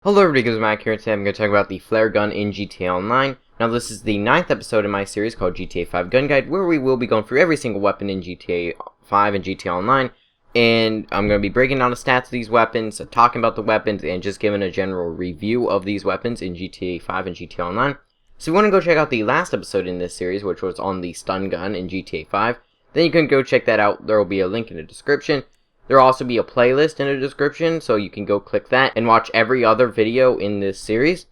Hello everybody, guys, Mac here, and today I'm going to talk about the flare gun in GTA Online. Now this is the 9th episode in my series called GTA 5 Gun Guide, where we will be going through every single weapon in GTA 5 and GTA Online. And I'm going to be breaking down the stats of these weapons, talking about the weapons, and just giving a general review of these weapons in GTA 5 and GTA Online. So if you want to go check out the last episode in this series, which was on the stun gun in GTA 5, then you can go check that out. There will be a link in the description. There will also be a playlist in the description, so you can go click that and watch every other video in this series.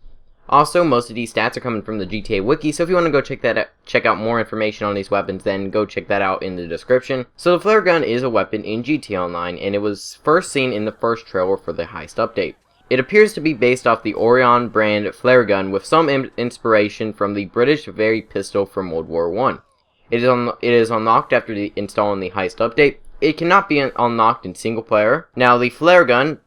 Also, most of these stats are coming from the GTA Wiki, so if you want to go check out more information on these weapons, then go check that out in the description. So the flare gun is a weapon in GTA Online, and it was first seen in the first trailer for the Heist update. It appears to be based off the Orion brand flare gun, with some inspiration from the British Very pistol from World War I. It is unlocked after installing the Heist update. It cannot be unlocked in single player. Now, the flare gun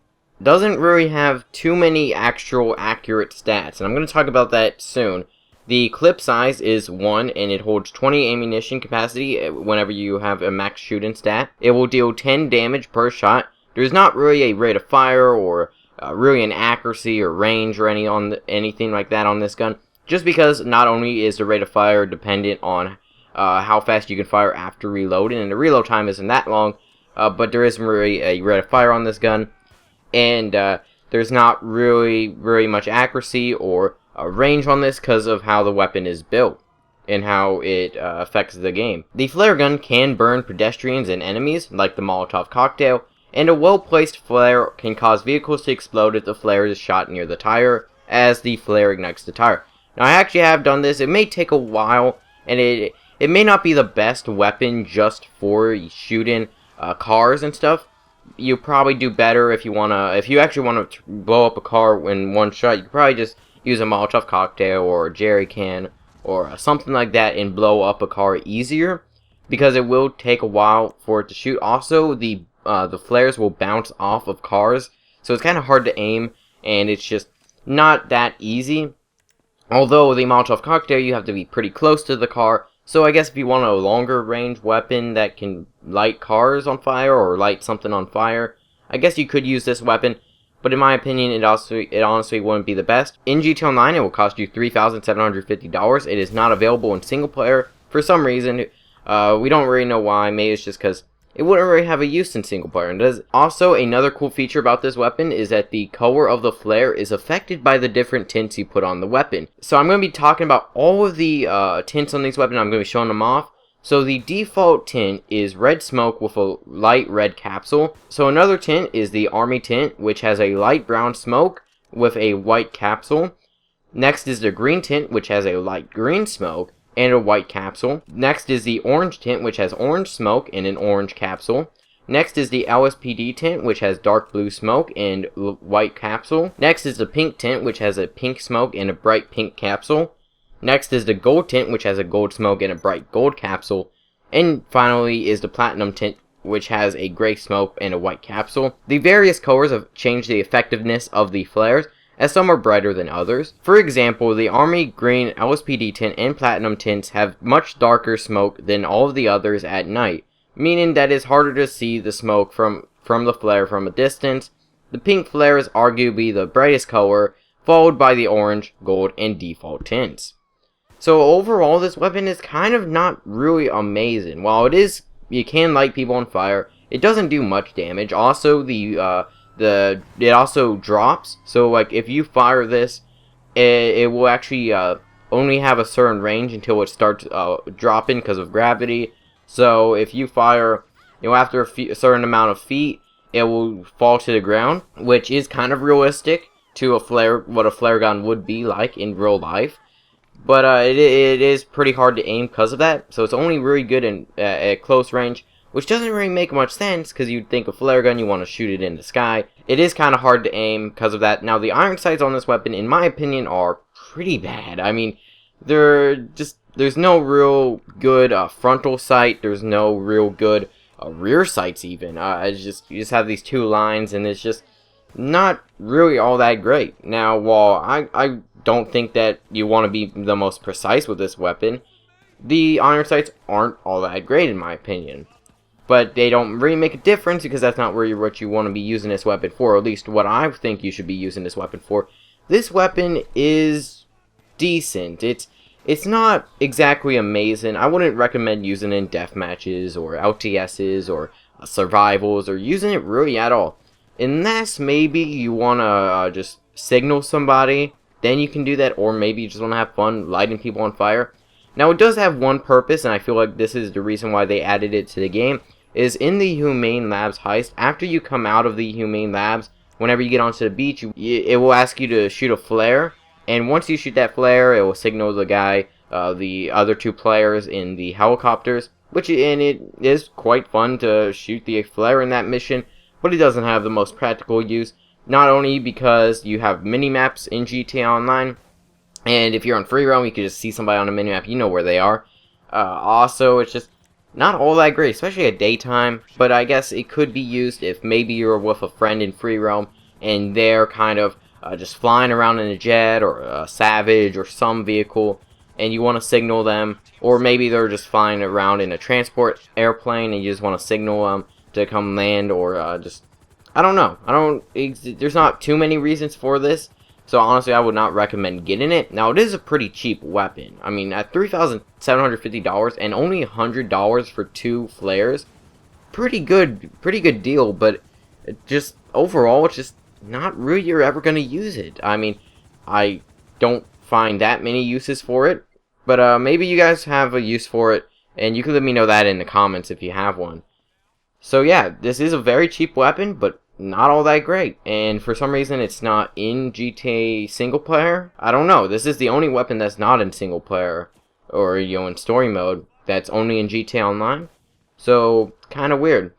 doesn't really have too many actual accurate stats, and I'm going to talk about that soon. The clip size is 1, and it holds 20 ammunition capacity whenever you have a max shooting stat. It will deal 10 damage per shot. There's not really a rate of fire or really an accuracy or range or anything like that on this gun, just because not only is the rate of fire dependent on how fast you can fire after reloading, and the reload time isn't that long, but there isn't really a rate of fire on this gun, and there's not really very much accuracy or range on this because of how the weapon is built and how it affects the game. The flare gun can burn pedestrians and enemies, like the Molotov cocktail, and a well-placed flare can cause vehicles to explode if the flare is shot near the tire, as the flare ignites the tire. Now, I actually have done this. It may take a while, and it may not be the best weapon just for shooting cars and stuff. You probably do better if you actually want to blow up a car in one shot. You could probably just use a Molotov cocktail or a jerry can or something like that and blow up a car easier, because it will take a while for it to shoot. Also, the flares will bounce off of cars, so it's kind of hard to aim, and it's just not that easy. Although the Molotov cocktail, you have to be pretty close to the car. So I guess if you want a longer range weapon that can light cars on fire or light something on fire, I guess you could use this weapon. But in my opinion, it honestly wouldn't be the best. In GTA Online, it will cost you $3,750. It is not available in single player for some reason. We don't really know why. Maybe it's just because it wouldn't really have a use in single player. And also, another cool feature about this weapon is that the color of the flare is affected by the different tints you put on the weapon. So I'm going to be talking about all of the tints on these weapons. I'm going to be showing them off. So the default tint is red smoke with a light red capsule. So another tint is the army tint, which has a light brown smoke with a white capsule. Next is the green tint, which has a light green smoke and a white capsule. Next is the orange tint, which has orange smoke and an orange capsule. Next is the LSPD tint, which has dark blue smoke and white capsule. Next is the pink tint, which has a pink smoke and a bright pink capsule. Next is the gold tint, which has a gold smoke and a bright gold capsule. And finally is the platinum tint, which has a gray smoke and a white capsule. The various colors have changed the effectiveness of the flares, as some are brighter than others. For example, the Army Green, LSPD tint, and Platinum tints have much darker smoke than all of the others at night, meaning that it's harder to see the smoke from the flare from a distance. The pink flare is arguably the brightest color, followed by the orange, gold, and default tints. So overall, this weapon is kind of not really amazing. While you can light people on fire, it doesn't do much damage. Also, it also drops, so like if you fire this, it will actually only have a certain range until it starts dropping because of gravity. So if you fire, after a certain amount of feet, it will fall to the ground, which is kind of realistic to what a flare gun would be like in real life. But it is pretty hard to aim because of that, so it's only really good at close range, which doesn't really make much sense, because you'd think a flare gun, you want to shoot it in the sky. It is kind of hard to aim because of that. Now, the iron sights on this weapon, in my opinion, are pretty bad. I mean, there's no real good frontal sight. There's no real good rear sights even. You just have these two lines, and it's just not really all that great. Now, while I don't think that you want to be the most precise with this weapon, the iron sights aren't all that great in my opinion. but they don't really make a difference because that's not really what you want to be using this weapon for, or at least what I think you should be using this weapon for. This weapon is decent. It's not exactly amazing. I wouldn't recommend using it in death matches or LTSs or survivals or using it really at all. Unless maybe you want to just signal somebody, then you can do that, or maybe you just want to have fun lighting people on fire. Now, it does have one purpose, and I feel like this is the reason why they added it to the game, is in the Humane Labs heist, after you come out of the Humane Labs, whenever you get onto the beach, it will ask you to shoot a flare, and once you shoot that flare, it will signal the guy, the other two players in the helicopters, and it is quite fun to shoot the flare in that mission, but it doesn't have the most practical use, not only because you have mini-maps in GTA Online, and if you're on free roam, you can just see somebody on a mini-map, you know where they are. Also, it's just not all that great, especially at daytime, but I guess it could be used if maybe you're with a friend in free roam, and they're kind of just flying around in a jet, or a Savage, or some vehicle, and you want to signal them, or maybe they're just flying around in a transport airplane, and you just want to signal them to come land, or I don't know. There's not too many reasons for this, so honestly, I would not recommend getting it. Now, it is a pretty cheap weapon. I mean, at $3,750 and only $100 for 2 flares, pretty good deal. But just overall, it's just not really you're ever gonna use it. I mean, I don't find that many uses for it, but maybe you guys have a use for it, and you can let me know that in the comments if you have one. So yeah, this is a very cheap weapon, but not all that great. And for some reason, it's not in GTA single player. I don't know. This is the only weapon that's not in single player, or in story mode. That's only in GTA Online. So kind of weird.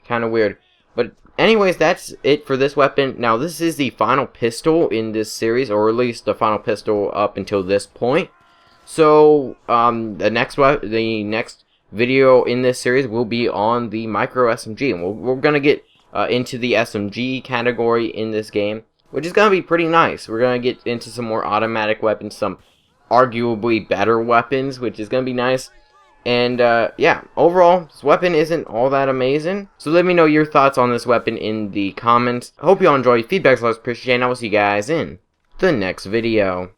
But anyways, that's it for this weapon. Now this is the final pistol in this series, or at least the final pistol up until this point. So the next video in this series will be on the micro SMG, and we're gonna get into the SMG category in this game, which is gonna be pretty nice. We're gonna get into some more automatic weapons, some arguably better weapons, which is gonna be nice. And yeah, overall, this weapon isn't all that amazing. So let me know your thoughts on this weapon in the comments. I hope you all enjoy. Feedback's always appreciated, and I will see you guys in the next video.